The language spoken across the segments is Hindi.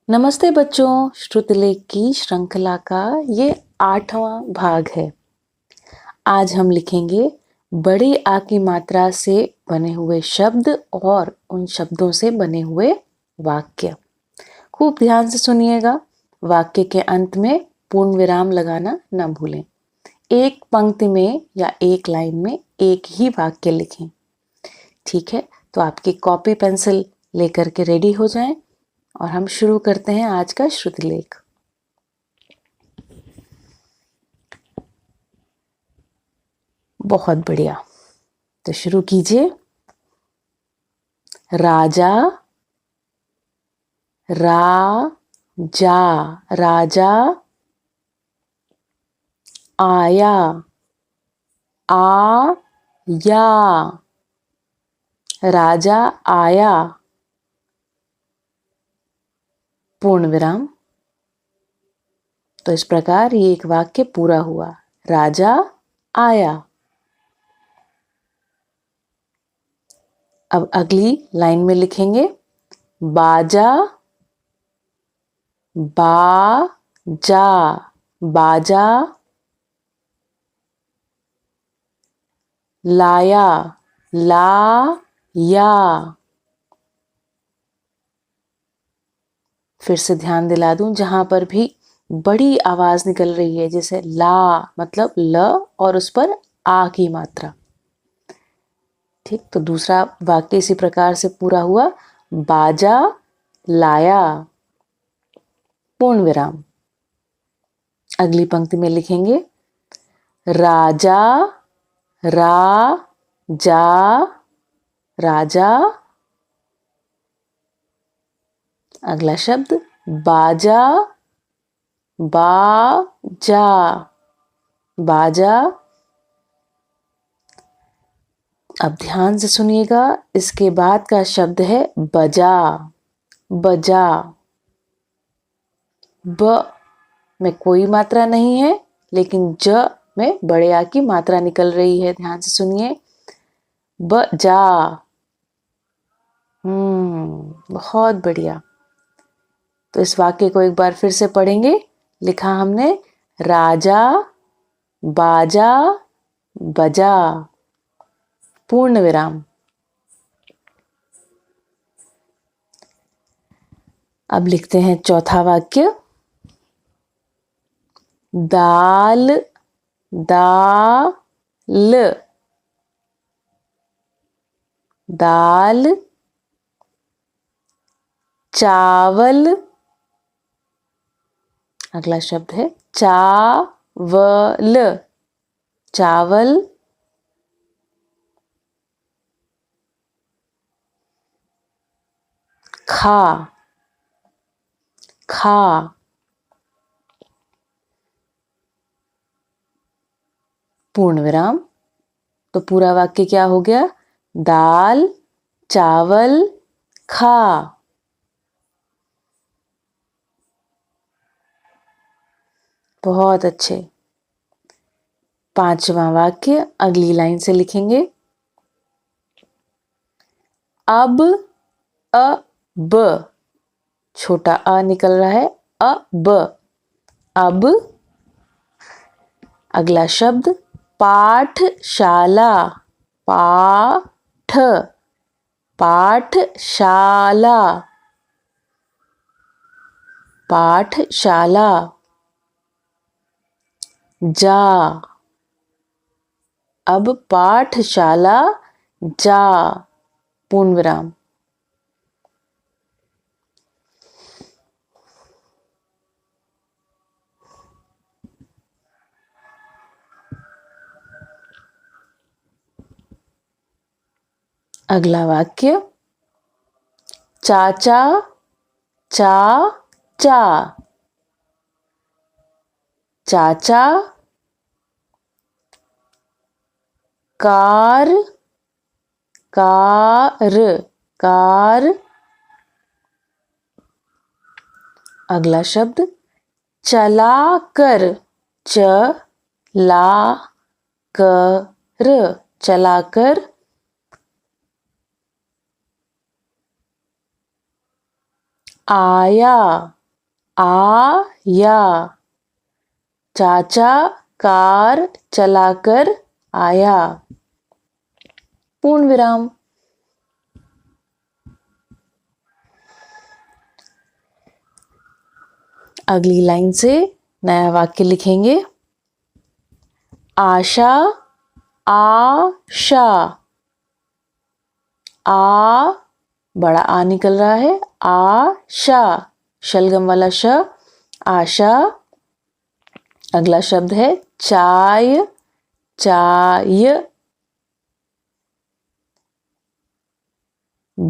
नमस्ते बच्चों, श्रुतिलेख की श्रृंखला का ये 8वां भाग है। आज हम लिखेंगे बड़ी आ की मात्रा से बने हुए शब्द और उन शब्दों से बने हुए वाक्य। खूब ध्यान से सुनिएगा। वाक्य के अंत में पूर्ण विराम लगाना न भूलें। एक पंक्ति में या एक लाइन में एक ही वाक्य लिखें। ठीक है, तो आपकी कॉपी पेंसिल लेकर के रेडी हो जाएं और हम शुरू करते हैं आज का श्रुतिलेख। बहुत बढ़िया, तो शुरू कीजिए। राजा, राजा, राजा आया, आया, राजा आया, पूर्ण विराम। तो इस प्रकार ये एक वाक्य पूरा हुआ। राजा आया। अब अगली लाइन में लिखेंगे बाजा, बाजा, बाजा लाया, लाया। फिर से ध्यान दिला दूं, जहां पर भी बड़ी आवाज निकल रही है, जैसे ला मतलब ल और उस पर आ की मात्रा। ठीक, तो दूसरा वाक्य इसी प्रकार से पूरा हुआ। बाजा लाया, पूर्ण विराम। अगली पंक्ति में लिखेंगे राजा, राजा, राजा। अगला शब्द बाजा, बाजा, बाजा। अब ध्यान से सुनिएगा, इसके बाद का शब्द है बजा, बजा। ब में कोई मात्रा नहीं है, लेकिन ज में बड़े आ की मात्रा निकल रही है। ध्यान से सुनिए, बजा। बहुत बढ़िया। तो इस वाक्य को एक बार फिर से पढ़ेंगे। लिखा हमने राजा, बाजा, बजा, पूर्ण विराम। अब लिखते हैं चौथा वाक्य। दाल, दाल, दाल, चावल। अगला शब्द है चावल, चावल। खा, खा, पूर्ण विराम। तो पूरा वाक्य क्या हो गया? दाल, चावल, खा। बहुत अच्छे। पांचवा वाक्य अगली लाइन से लिखेंगे। अब, अब, छोटा अ निकल रहा है, अब, अब। अगला शब्द पाठशाला, पाठ, पाठशाला, पाठशाला। जा, अब पाठशाला जा, पूर्ण विराम। अगला वाक्य चाचा, चाचा, चाचा। Car, car, car. अगला शब्द चला कर, चला कर, चला कर। आया, आया। चाचा कार चलाकर आया। पूर्ण विराम। अगली लाइन से नया वाक्य लिखेंगे। आशा आशा। आ बड़ा आ निकल रहा है। आशा शलगम वाला श। आशा। अगला शब्द है चाय चाय।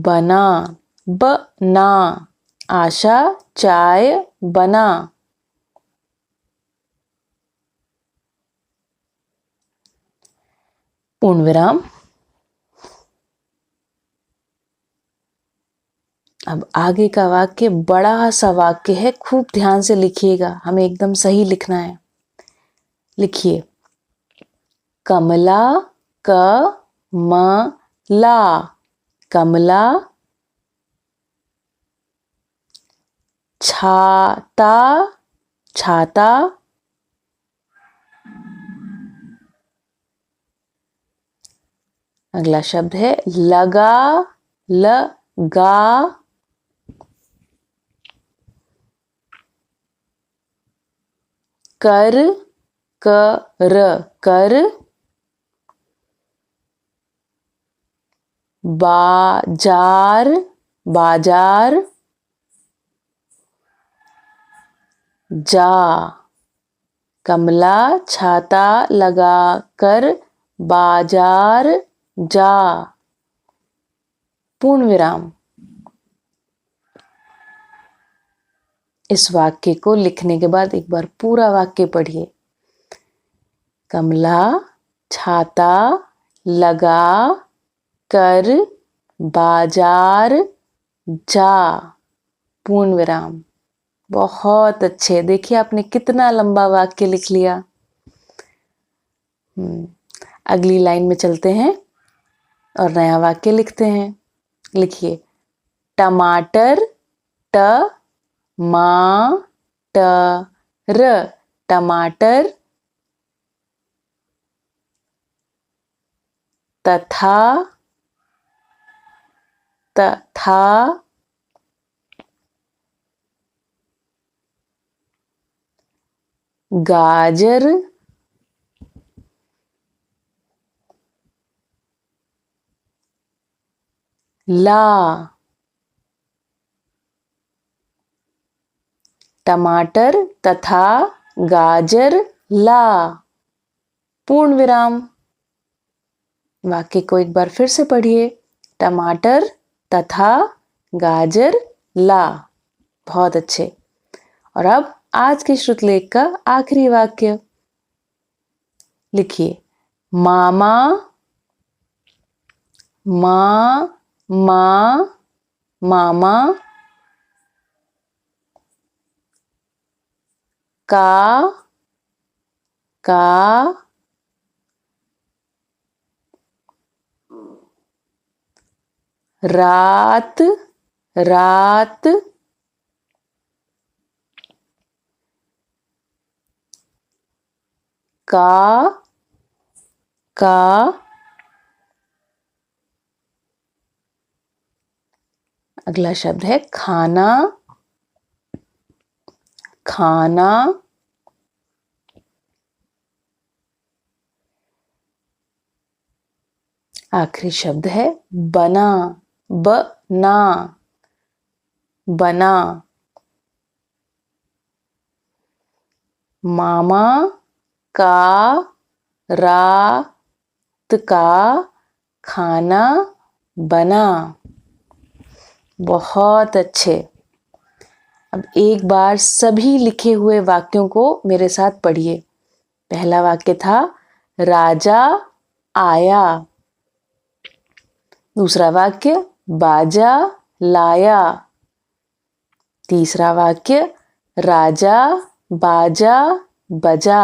बना बना। आशा चाय बना। पूर्ण विराम। अब आगे का वाक्य बड़ा सा वाक्य है, खूब ध्यान से लिखिएगा, हमें एकदम सही लिखना है। लिखिए। कमला कमला। कमला। छाता छाता। अगला शब्द है लगा लगा। कर कर कर। बाजार बाजार। जा। कमला छाता लगा कर बाजार जा। पूर्ण विराम। इस वाक्य को लिखने के बाद एक बार पूरा वाक्य पढ़िए। कमला छाता लगा कर बाजार जा। पूर्ण विराम। बहुत अच्छे। देखिए आपने कितना लंबा वाक्य लिख लिया। अगली लाइन में चलते हैं और नया वाक्य लिखते हैं। लिखिए। टमाटर ट मा ट र। टमाटर। तथा तथा। गाजर। ला। टमाटर तथा गाजर ला। पूर्ण विराम। वाक्य को एक बार फिर से पढ़िए। टमाटर तथा गाजर ला। बहुत अच्छे। और अब आज के श्रुतलेख का आखिरी वाक्य लिखिए। मामा माँ माँ मामा। का रात रात। का अगला शब्द है खाना खाना। आखिरी शब्द है बना बना बना। मामा का रात का खाना बना। बहुत अच्छे। अब एक बार सभी लिखे हुए वाक्यों को मेरे साथ पढ़िए। पहला वाक्य था राजा आया। दूसरा वाक्य बाजा लाया। तीसरा वाक्य राजा बाजा बजा।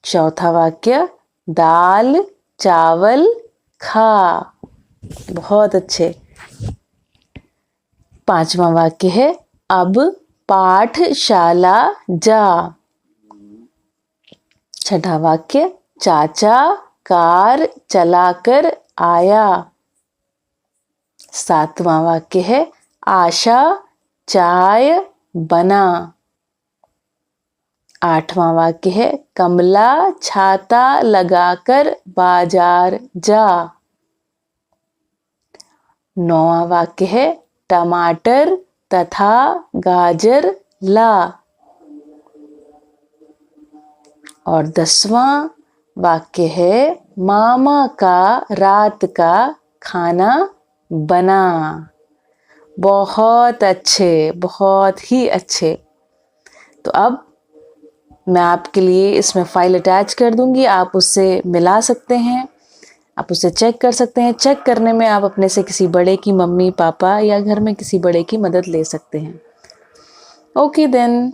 चौथा वाक्य दाल चावल खा। बहुत अच्छे। पांचवा वाक्य है अब पाठशाला जा। छठा वाक्य, चाचा कार चलाकर आया। सातवां वाक्य है, आशा चाय बना। आठवां वाक्य है, कमला छाता लगाकर बाजार जा। नौवां वाक्य है, टमाटर तथा गाजर ला। और 10वां वाक्य है, मामा का रात का खाना बना। बहुत अच्छे, बहुत ही अच्छे। तो अब मैं आपके लिए इसमें फाइल अटैच कर दूंगी, आप उससे मिला सकते हैं, आप उसे चेक कर सकते हैं। चेक करने में आप अपने से किसी बड़े की, मम्मी पापा या घर में किसी बड़े की मदद ले सकते हैं। Okay then.